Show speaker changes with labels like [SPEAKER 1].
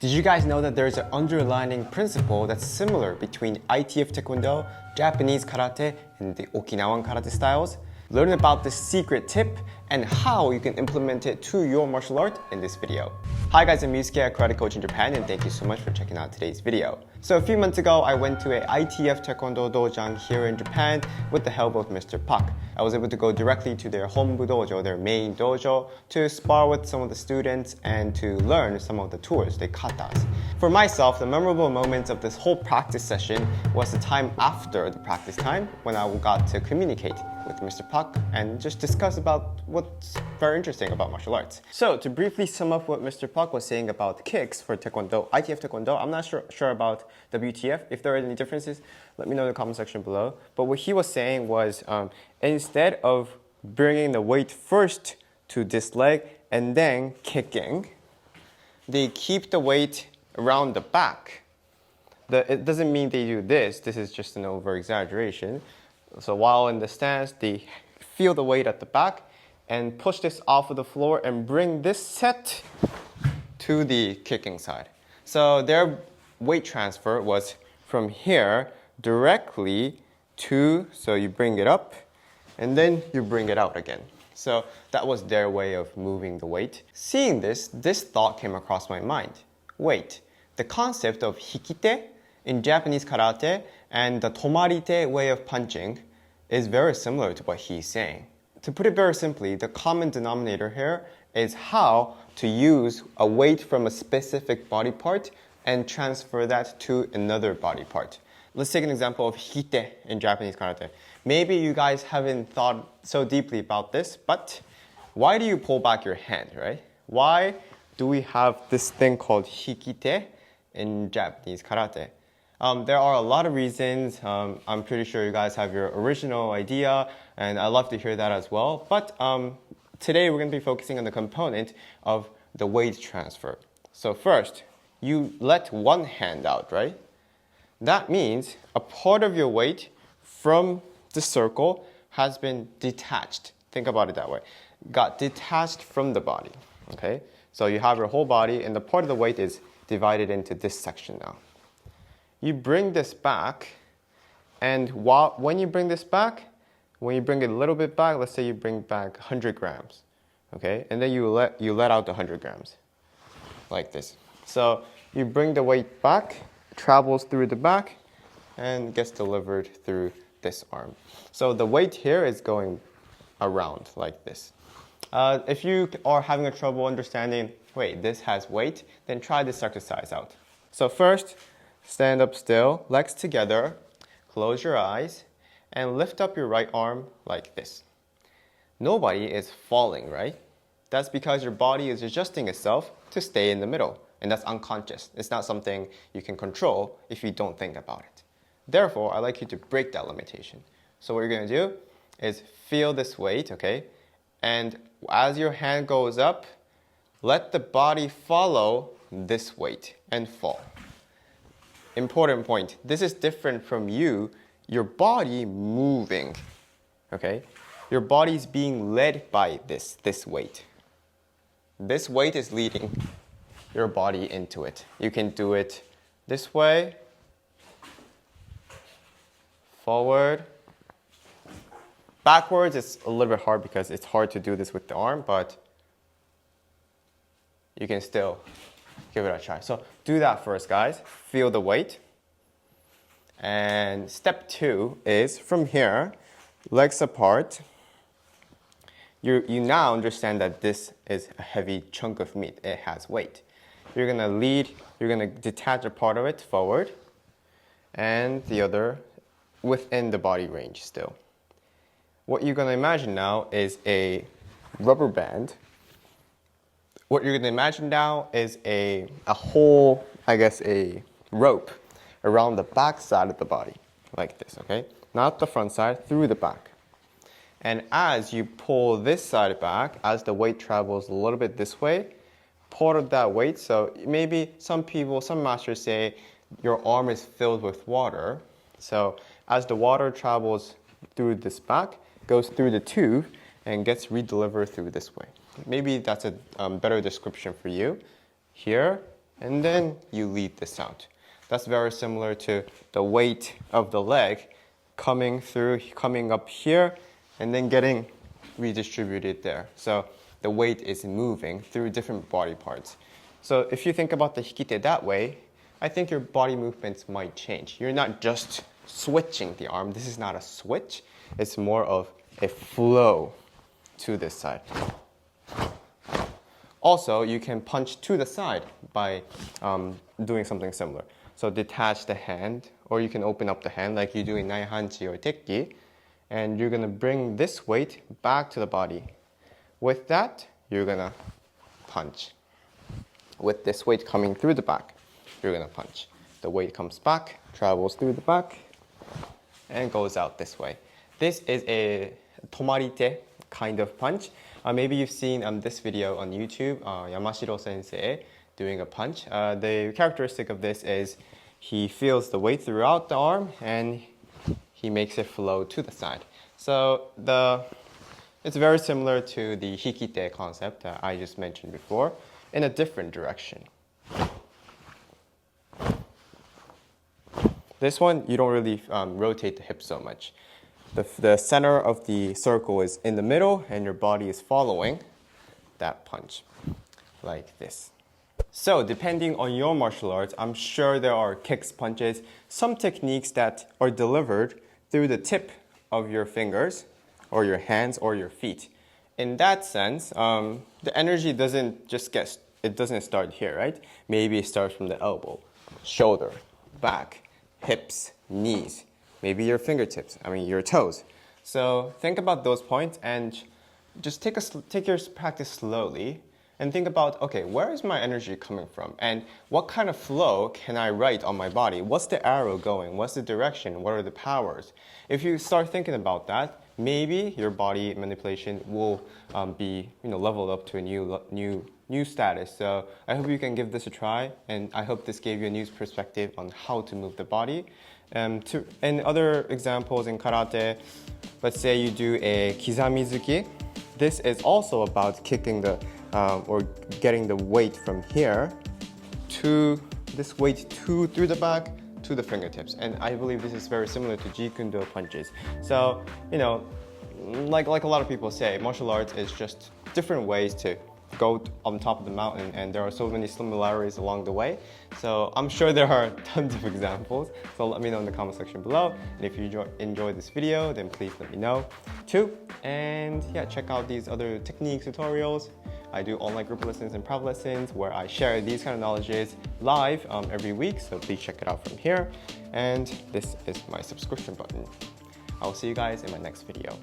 [SPEAKER 1] Did you guys know that there's an underlying principle that's similar between ITF Taekwondo, Japanese Karate, and the Okinawan Karate styles? Learn about the secret tip and how you can implement it to your martial art in this video. Hi guys, I'm Yusuke, a karate coach in Japan, and thank you so much for checking out today's video. So a few months ago, I went to a ITF Taekwondo Dojo here in Japan with the help of Mr. Pak. I was able to go directly to their Hombu Dojo, their main dojo, to spar with some of the students and to learn some of the tours, the katas. For myself, the memorable moments of this whole practice session was the time after the practice time when I got to communicate with Mr. Pak and just discuss about what's very interesting about martial arts. So to briefly sum up what Mr. Pak was saying about kicks for Taekwondo, ITF Taekwondo, I'm not sure about WTF. If there are any differences, let me know in the comment section below. But what he was saying was instead of bringing the weight first to this leg and then kicking, they keep the weight around the back. It doesn't mean they do this. This is just an over-exaggeration. So while in the stance, they feel the weight at the back and push this off of the floor and bring this set to the kicking side. So their weight transfer was from here directly to, so you bring it up and then you bring it out again. So that was their way of moving the weight. Seeing this thought came across my mind. Wait, the concept of hikite in Japanese karate and the tomarite way of punching is very similar to what he's saying. To put it very simply, the common denominator here is how to use a weight from a specific body part and transfer that to another body part. Let's take an example of hikite in Japanese karate. Maybe you guys haven't thought so deeply about this, but why do you pull back your hand, right? Why do we have this thing called hikite in Japanese karate? There are a lot of reasons. I'm pretty sure you guys have your original idea, and I'd love to hear that as well. But today we're going to be focusing on the component of the weight transfer. So first, you let one hand out, right? That means a part of your weight from the circle has been detached. Think about it that way. Got detached from the body, okay? So you have your whole body, and the part of the weight is divided into this section now. You bring this back, and when you bring this back, when you bring it a little bit back, let's say you bring back 100 grams, okay? And then you let out the 100 grams, like this. So you bring the weight back, travels through the back, and gets delivered through this arm. So the weight here is going around like this. If you are having a trouble understanding, wait, this has weight, then try this exercise out. So first, stand up still, legs together, close your eyes, and lift up your right arm like this. Nobody is falling, right? That's because your body is adjusting itself to stay in the middle, and that's unconscious. It's not something you can control if you don't think about it. Therefore, I'd like you to break that limitation. So what you're going to do is feel this weight, okay? And as your hand goes up, let the body follow this weight and fall. Important point, this is different from your body moving, okay? Your body is being led by this weight. This weight is leading your body into it. You can do it this way, forward, backwards. It's a little bit hard because it's hard to do this with the arm, but you can still give it a try. So do that first, guys. Feel the weight. And step 2 is from here, legs apart. You now understand that this is a heavy chunk of meat. It has weight. You're going to lead, you're going to detach a part of it forward and the other within the body range still. What you're going to imagine now is a rubber band. What you're going to imagine now is a whole, I guess, a rope around the back side of the body, like this, okay? Not the front side, through the back. And as you pull this side back, as the weight travels a little bit this way, part of that weight, so maybe some masters say your arm is filled with water. So as the water travels through this back, goes through the tube, and gets redelivered through this way. Maybe that's a better description for you. Here, and then you lead this out. That's very similar to the weight of the leg coming up here, and then getting redistributed there. So the weight is moving through different body parts. So if you think about the hikite that way, I think your body movements might change. You're not just switching the arm. This is not a switch. It's more of a flow to this side. Also, you can punch to the side by doing something similar. So detach the hand, or you can open up the hand like you do in naihanchi or tekki, and you're gonna bring this weight back to the body. With that, you're gonna punch. With this weight coming through the back, you're gonna punch. The weight comes back, travels through the back, and goes out this way. This is a tomarite kind of punch. Maybe you've seen this video on YouTube, Yamashiro sensei doing a punch. The characteristic of this is he feels the weight throughout the arm and he makes it flow to the side. So it's very similar to the hikite concept that I just mentioned before, in a different direction. This one, you don't really rotate the hips so much. The center of the circle is in the middle and your body is following that punch, like this. So depending on your martial arts, I'm sure there are kicks, punches, some techniques that are delivered through the tip of your fingers or your hands or your feet. In that sense, the energy doesn't start here, right? Maybe it starts from the elbow, shoulder, back, hips, knees, maybe your fingertips, your toes. So think about those points and just take your practice slowly and think about, okay, where is my energy coming from? And what kind of flow can I write on my body? What's the arrow going? What's the direction? What are the powers? If you start thinking about that, maybe your body manipulation will be leveled up to a new status. So I hope you can give this a try, and I hope this gave you a new perspective on how to move the body. And other examples in karate, let's say you do a kizamizuki. This is also about kicking or getting the weight from here to this weight through the back to the fingertips. And I believe this is very similar to Jeet-Kune-Do punches. So, like a lot of people say, martial arts is just different ways to go on top of the mountain, and there are so many similarities along the way. So I'm sure there are tons of examples. So let me know in the comment section below. And if you enjoyed this video, then please let me know too. And yeah, check out these other techniques, tutorials. I do online group lessons and private lessons where I share these kind of knowledges live every week. So please check it out from here. And this is my subscription button. I'll see you guys in my next video.